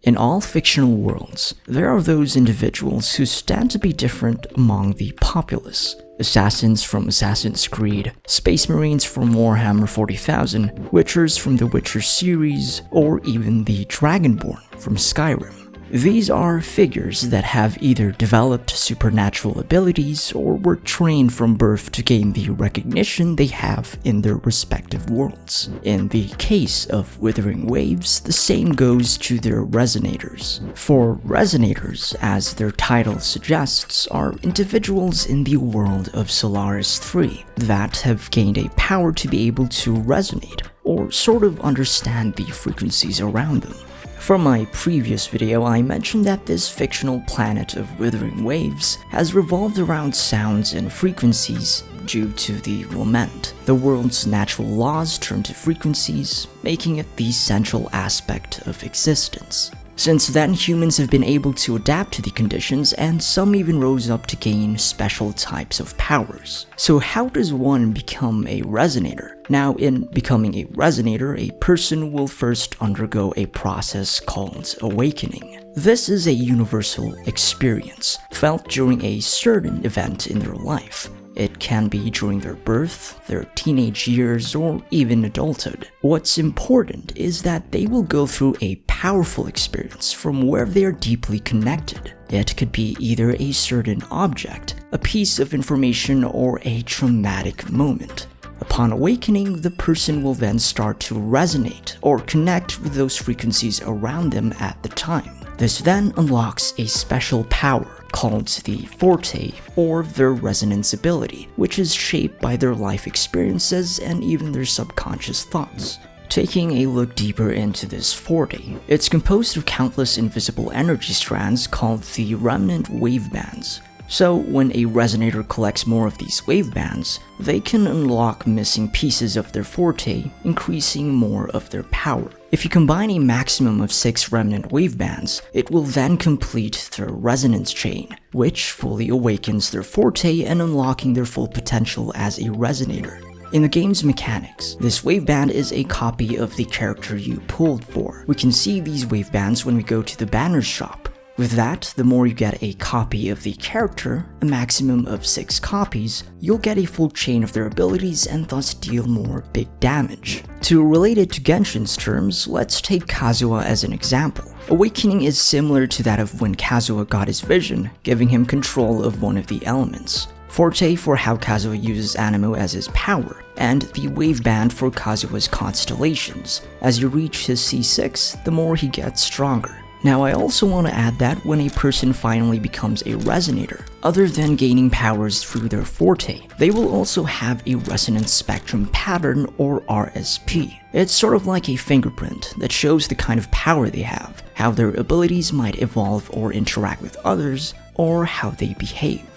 In all fictional worlds, there are those individuals who stand to be different among the populace. Assassins from Assassin's Creed, Space Marines from Warhammer 40,000, Witchers from the Witcher series, or even the Dragonborn from Skyrim. These are figures that have either developed supernatural abilities or were trained from birth to gain the recognition they have in their respective worlds. In the case of Wuthering Waves, the same goes to their Resonators. For Resonators, as their title suggests, are individuals in the world of Solaris 3 that have gained a power to be able to resonate, or sort of understand the frequencies around them. From my previous video, I mentioned that this fictional planet of Wuthering Waves has revolved around sounds and frequencies due to the lament. The world's natural laws turn to frequencies, making it the central aspect of existence. Since then, humans have been able to adapt to the conditions, and some even rose up to gain special types of powers. So how does one become a resonator? Now, in becoming a resonator, a person will first undergo a process called awakening. This is a universal experience, felt during a certain event in their life. It can be during their birth, their teenage years, or even adulthood. What's important is that they will go through a powerful experience from where they are deeply connected. It could be either a certain object, a piece of information, or a traumatic moment. Upon awakening, the person will then start to resonate or connect with those frequencies around them at the time. This then unlocks a special power called the Forte, or their resonance ability, which is shaped by their life experiences and even their subconscious thoughts. Taking a look deeper into this Forte, it's composed of countless invisible energy strands called the remnant wave bands. So when a resonator collects more of these wave bands, they can unlock missing pieces of their Forte, increasing more of their power. If you combine a maximum of 6 remnant wave bands, it will then complete their resonance chain, which fully awakens their Forte and unlocking their full potential as a resonator. In the game's mechanics, this waveband is a copy of the character you pulled for. We can see these wavebands when we go to the banners shop. With that, the more you get a copy of the character, a maximum of 6 copies, you'll get a full chain of their abilities and thus deal more big damage. To relate it to Genshin's terms, let's take Kazuha as an example. Awakening is similar to that of when Kazuha got his vision, giving him control of one of the elements. Forte for how Kazuha uses Anemo as his power, and the waveband for Kazuha's constellations. As you reach his C6, the more he gets stronger. Now, I also want to add that when a person finally becomes a resonator, other than gaining powers through their Forte, they will also have a resonance spectrum pattern, or RSP. It's sort of like a fingerprint that shows the kind of power they have, how their abilities might evolve or interact with others, or how they behave.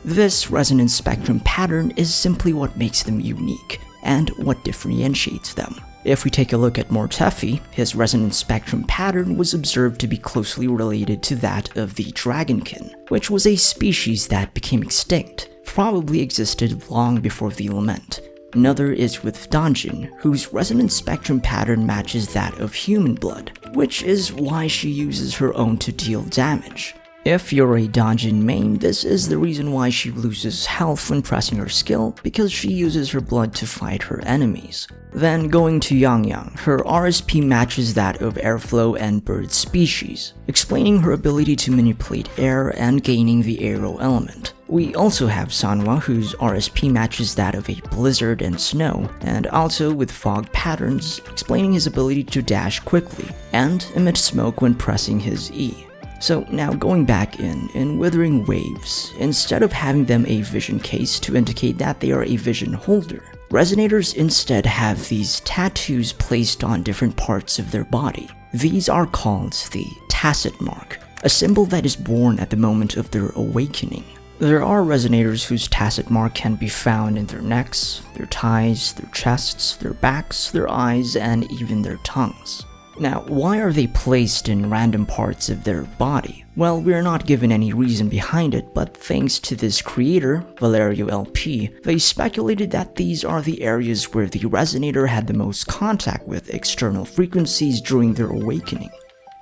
This resonance spectrum pattern is simply what makes them unique, and what differentiates them. If we take a look at Mortefi, his resonance spectrum pattern was observed to be closely related to that of the dragonkin, which was a species that became extinct, probably existed long before the lament. Another is with Danjin, whose resonance spectrum pattern matches that of human blood, which is why she uses her own to deal damage. If you're a Danjin main, this is the reason why she loses health when pressing her skill, because she uses her blood to fight her enemies. Then going to Yang, her RSP matches that of airflow and bird species, explaining her ability to manipulate air and gaining the aero element. We also have Sanwa, whose RSP matches that of a blizzard and snow, and also with fog patterns, explaining his ability to dash quickly and emit smoke when pressing his E. So now going back in Wuthering Waves, instead of having them a vision case to indicate that they are a vision holder, resonators instead have these tattoos placed on different parts of their body. These are called the tacit mark, a symbol that is born at the moment of their awakening. There are resonators whose tacit mark can be found in their necks, their thighs, their chests, their backs, their eyes, and even their tongues. Now, why are they placed in random parts of their body? Well, we're not given any reason behind it, but thanks to this creator, ValerioLP, they speculated that these are the areas where the resonator had the most contact with external frequencies during their awakening.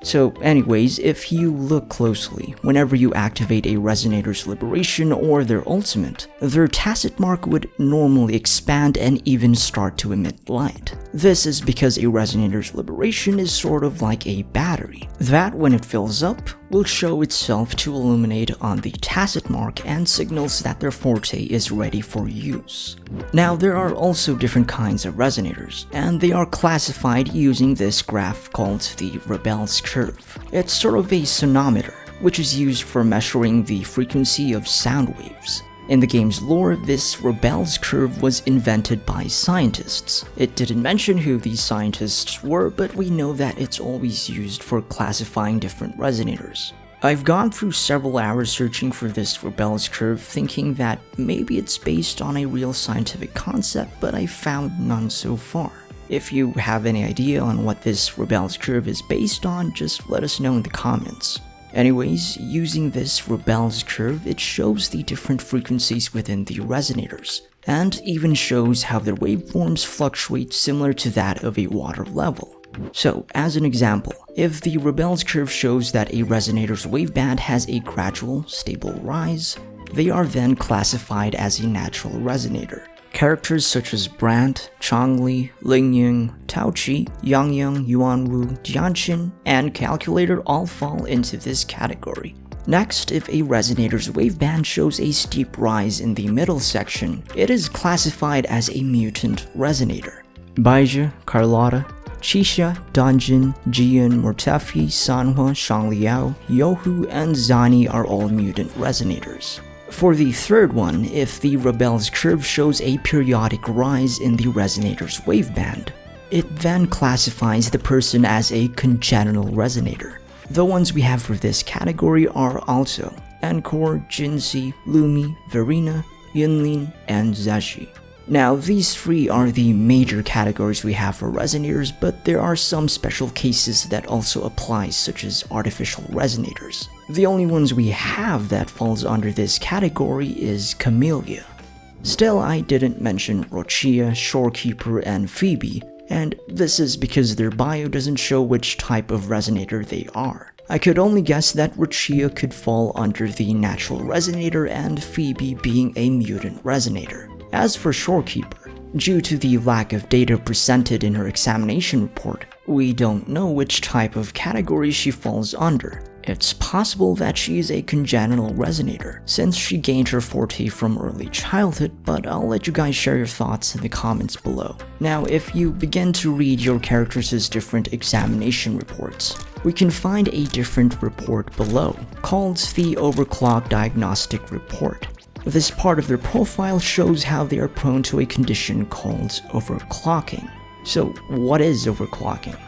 So anyways, if you look closely, whenever you activate a Resonator's Liberation or their ultimate, their tacit mark would normally expand and even start to emit light. This is because a Resonator's Liberation is sort of like a battery, that when it fills up, will show itself to illuminate on the tacit mark and signals that their forte is ready for use. Now there are also different kinds of Resonators, and they are classified using this graph called the Rebel's curve. It's sort of a sonometer, which is used for measuring the frequency of sound waves. In the game's lore, this Rebel's curve was invented by scientists. It didn't mention who these scientists were, but we know that it's always used for classifying different resonators. I've gone through several hours searching for this Rebel's curve, thinking that maybe it's based on a real scientific concept, but I found none so far. If you have any idea on what this Rebel's curve is based on, just let us know in the comments. Anyways, using this Rebel's curve, it shows the different frequencies within the resonators, and even shows how their waveforms fluctuate similar to that of a water level. So, as an example, if the Rebel's curve shows that a resonator's waveband has a gradual, stable rise, they are then classified as a natural resonator. Characters such as Brandt, Chongli, Lingying, Taoqi, Yangyang, Yuanwu, Jianqin, and Calculator all fall into this category. Next, if a resonator's waveband shows a steep rise in the middle section, it is classified as a mutant resonator. Baizhi, Carlotta, Qixia, Danjin, Jian, Mortefi, Sanhua, Shangliao, Youhu, and Zani are all mutant resonators. For the third one, if the Rebel's curve shows a periodic rise in the resonator's waveband, it then classifies the person as a congenital resonator. The ones we have for this category are also Encore, Jinxi, Lumi, Verena, Yunlin, and Zashi. Now, these three are the major categories we have for resonators, but there are some special cases that also apply, such as artificial resonators. The only ones we have that falls under this category is Camellia. Still, I didn't mention Rochia, Shorekeeper, and Phoebe, and this is because their bio doesn't show which type of resonator they are. I could only guess that Rochia could fall under the natural resonator and Phoebe being a mutant resonator. As for Shorekeeper, due to the lack of data presented in her examination report, we don't know which type of category she falls under. It's possible that she is a congenital resonator, since she gained her forte from early childhood, but I'll let you guys share your thoughts in the comments below. Now, if you begin to read your characters' different examination reports, we can find a different report below, called the Overclock Diagnostic Report. This part of their profile shows how they are prone to a condition called overclocking. So, what is overclocking?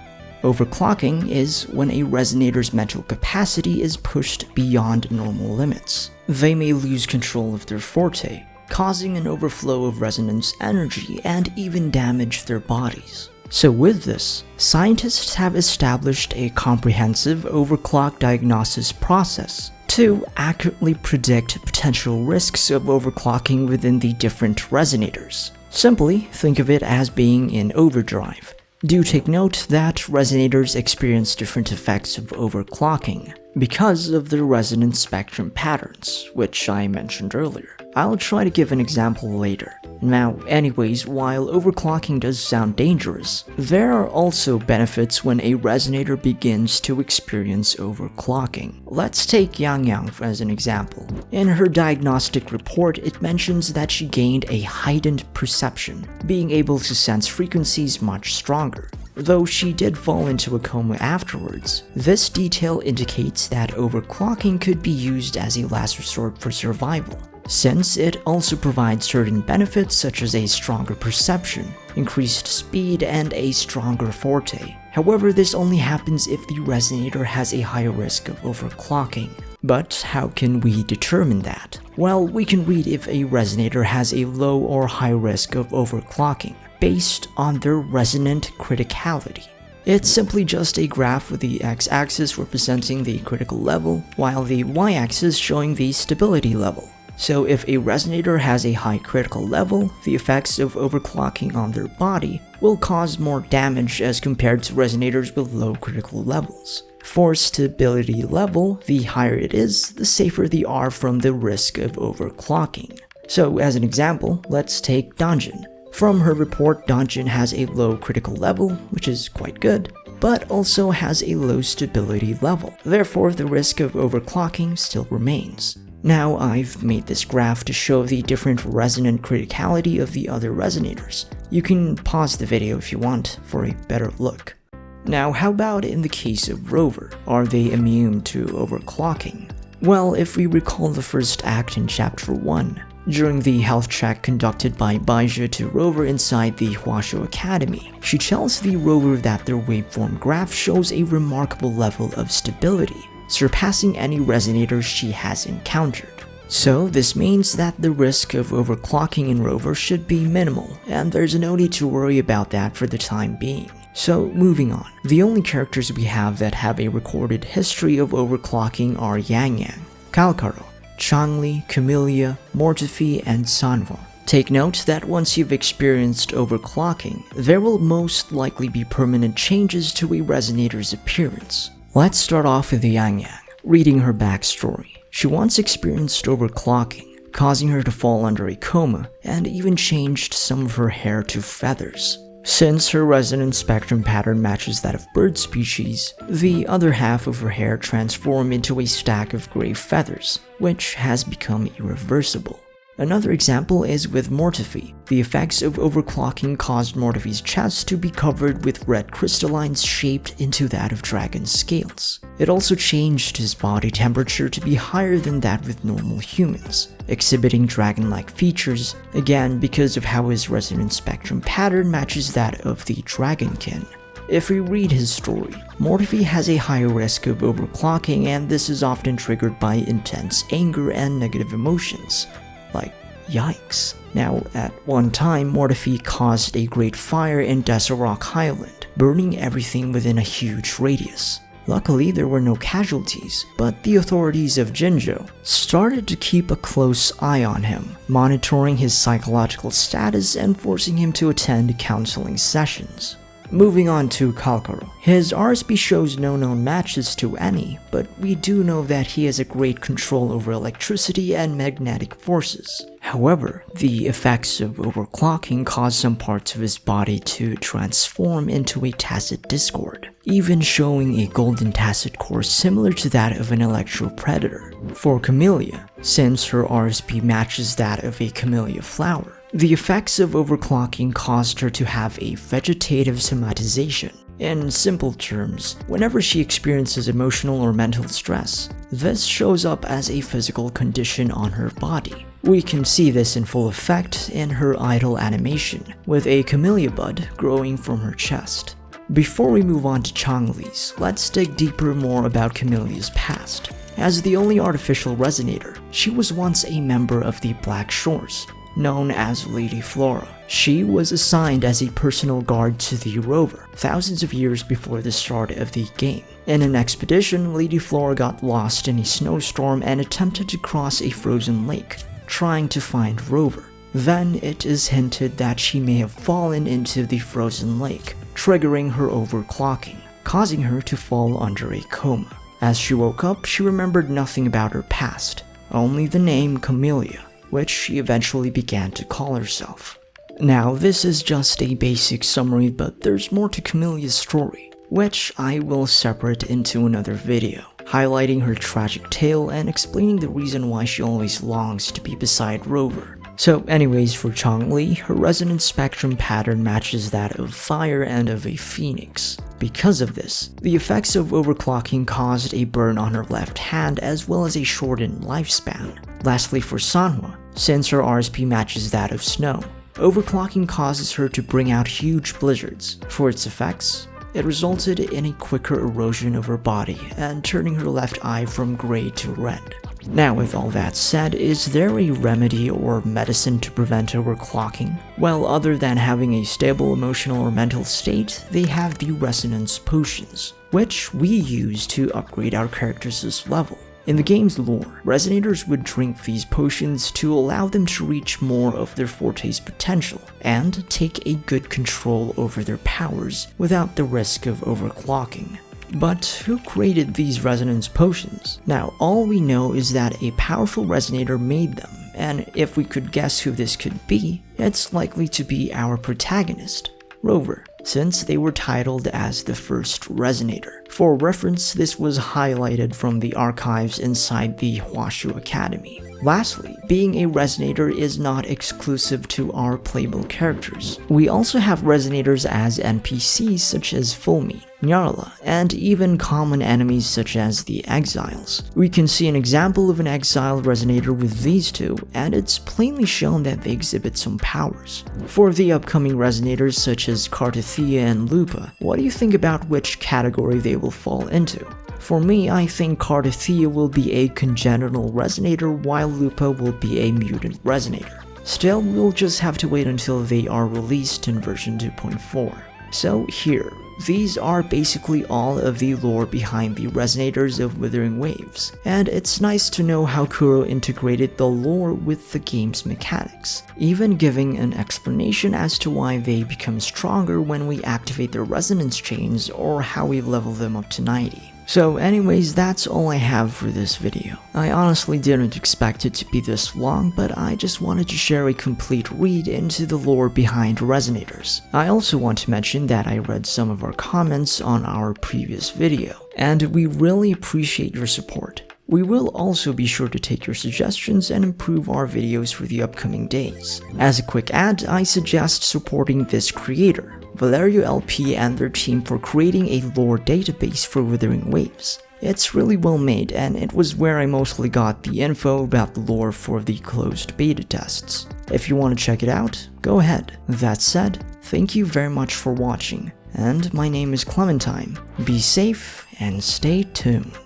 Overclocking is when a resonator's mental capacity is pushed beyond normal limits. They may lose control of their forte, causing an overflow of resonance energy and even damage their bodies. So with this, scientists have established a comprehensive overclock diagnosis process to accurately predict potential risks of overclocking within the different resonators. Simply think of it as being in overdrive. Do take note that resonators experience different effects of overclocking because of their resonance spectrum patterns, which I mentioned earlier. I'll try to give an example later. Now, anyways, while overclocking does sound dangerous, there are also benefits when a resonator begins to experience overclocking. Let's take Yang Yang as an example. In her diagnostic report, it mentions that she gained a heightened perception, being able to sense frequencies much stronger. Though she did fall into a coma afterwards, this detail indicates that overclocking could be used as a last resort for survival, since it also provides certain benefits such as a stronger perception, increased speed, and a stronger forte. However, this only happens if the resonator has a high risk of overclocking. But how can we determine that? Well, we can read if a resonator has a low or high risk of overclocking, based on their resonant criticality. It's simply just a graph with the x-axis representing the critical level, while the y-axis showing the stability level. So if a resonator has a high critical level, the effects of overclocking on their body will cause more damage as compared to resonators with low critical levels. For stability level, the higher it is, the safer they are from the risk of overclocking. So as an example, let's take Dungeon. From her report, Dungeon has a low critical level, which is quite good, but also has a low stability level. Therefore, the risk of overclocking still remains. Now, I've made this graph to show the different resonant criticality of the other resonators. You can pause the video if you want for a better look. Now, how about in the case of Rover? Are they immune to overclocking? Well, if we recall the first act in Chapter 1, during the health check conducted by Baizhi to Rover inside the Huashu Academy, she tells the Rover that their waveform graph shows a remarkable level of stability, surpassing any resonators she has encountered. So this means that the risk of overclocking in Rover should be minimal, and there's no need to worry about that for the time being. So moving on, the only characters we have that have a recorded history of overclocking are Yang Yang, Kalkaro, Changli, Camellia, Mortefi, and Sanhua. Take note that once you've experienced overclocking, there will most likely be permanent changes to a resonator's appearance. Let's start off with Yang Yang. Reading her backstory, she once experienced overclocking, causing her to fall under a coma and even changed some of her hair to feathers. Since her resonance spectrum pattern matches that of bird species, the other half of her hair transformed into a stack of gray feathers, which has become irreversible. Another example is with Mortefi. The effects of overclocking caused Mortefi's chest to be covered with red crystallines shaped into that of dragon scales. It also changed his body temperature to be higher than that with normal humans, exhibiting dragon-like features, again because of how his resonance spectrum pattern matches that of the dragonkin. If we read his story, Mortefi has a higher risk of overclocking, and this is often triggered by intense anger and negative emotions. Like, yikes. Now, at one time, Mortefi caused a great fire in Deserok Highland, burning everything within a huge radius. Luckily, there were no casualties, but the authorities of Jinzhou started to keep a close eye on him, monitoring his psychological status and forcing him to attend counseling sessions. Moving on to Kalkaro. His RSP shows no known matches to any, but we do know that he has a great control over electricity and magnetic forces. However, the effects of overclocking cause some parts of his body to transform into a tacit discord, even showing a golden tacit core similar to that of an electro predator. For Camellia, since her RSP matches that of a camellia flower, the effects of overclocking caused her to have a vegetative somatization. In simple terms, whenever she experiences emotional or mental stress, this shows up as a physical condition on her body. We can see this in full effect in her idle animation, with a camellia bud growing from her chest. Before we move on to Changli's, let's dig deeper more about Camellia's past. As the only artificial resonator, she was once a member of the Black Shores, known as Lady Flora. She was assigned as a personal guard to the Rover, thousands of years before the start of the game. In an expedition, Lady Flora got lost in a snowstorm and attempted to cross a frozen lake, trying to find Rover. Then it is hinted that she may have fallen into the frozen lake, triggering her overclocking, causing her to fall under a coma. As she woke up, she remembered nothing about her past, only the name Camellia, which she eventually began to call herself. Now, this is just a basic summary, but there's more to Camellia's story, which I will separate into another video, highlighting her tragic tale and explaining the reason why she always longs to be beside Rover. So anyways, for Changli, her resonance spectrum pattern matches that of fire and of a phoenix. Because of this, the effects of overclocking caused a burn on her left hand as well as a shortened lifespan. Lastly, for Sanhua, since her RSP matches that of snow, overclocking causes her to bring out huge blizzards. For its effects, it resulted in a quicker erosion of her body and turning her left eye from gray to red. Now, with all that said, is there a remedy or medicine to prevent overclocking? Well, other than having a stable emotional or mental state, they have the resonance potions, which we use to upgrade our characters' level. In the game's lore, resonators would drink these potions to allow them to reach more of their forte's potential and take a good control over their powers without the risk of overclocking. But who created these resonance potions? Now, all we know is that a powerful resonator made them, and if we could guess who this could be, it's likely to be our protagonist, Rover, since they were titled as the first resonator. For reference, this was highlighted from the archives inside the Huashu Academy. Lastly, being a resonator is not exclusive to our playable characters. We also have resonators as NPCs such as Fulmi, Nyarla, and even common enemies such as the Exiles. We can see an example of an exiled resonator with these two, and it's plainly shown that they exhibit some powers. For the upcoming resonators such as Cartithia and Lupa, what do you think about which category they will fall into? For me, I think Cartithia will be a congenital resonator while Lupa will be a mutant resonator. Still, we'll just have to wait until they are released in version 2.4. So here, these are basically all of the lore behind the resonators of Wuthering Waves, and it's nice to know how Kuro integrated the lore with the game's mechanics, even giving an explanation as to why they become stronger when we activate their resonance chains or how we level them up to 90. So anyways, that's all I have for this video. I honestly didn't expect it to be this long, but I just wanted to share a complete read into the lore behind resonators. I also want to mention that I read some of our comments on our previous video, and we really appreciate your support. We will also be sure to take your suggestions and improve our videos for the upcoming days. As a quick ad, I suggest supporting this creator, ValerioLP, and their team for creating a lore database for Wuthering Waves. It's really well made, and it was where I mostly got the info about the lore for the closed beta tests. If you want to check it out, go ahead. That said, thank you very much for watching, and my name is KlemenTime. Be safe and stay tuned.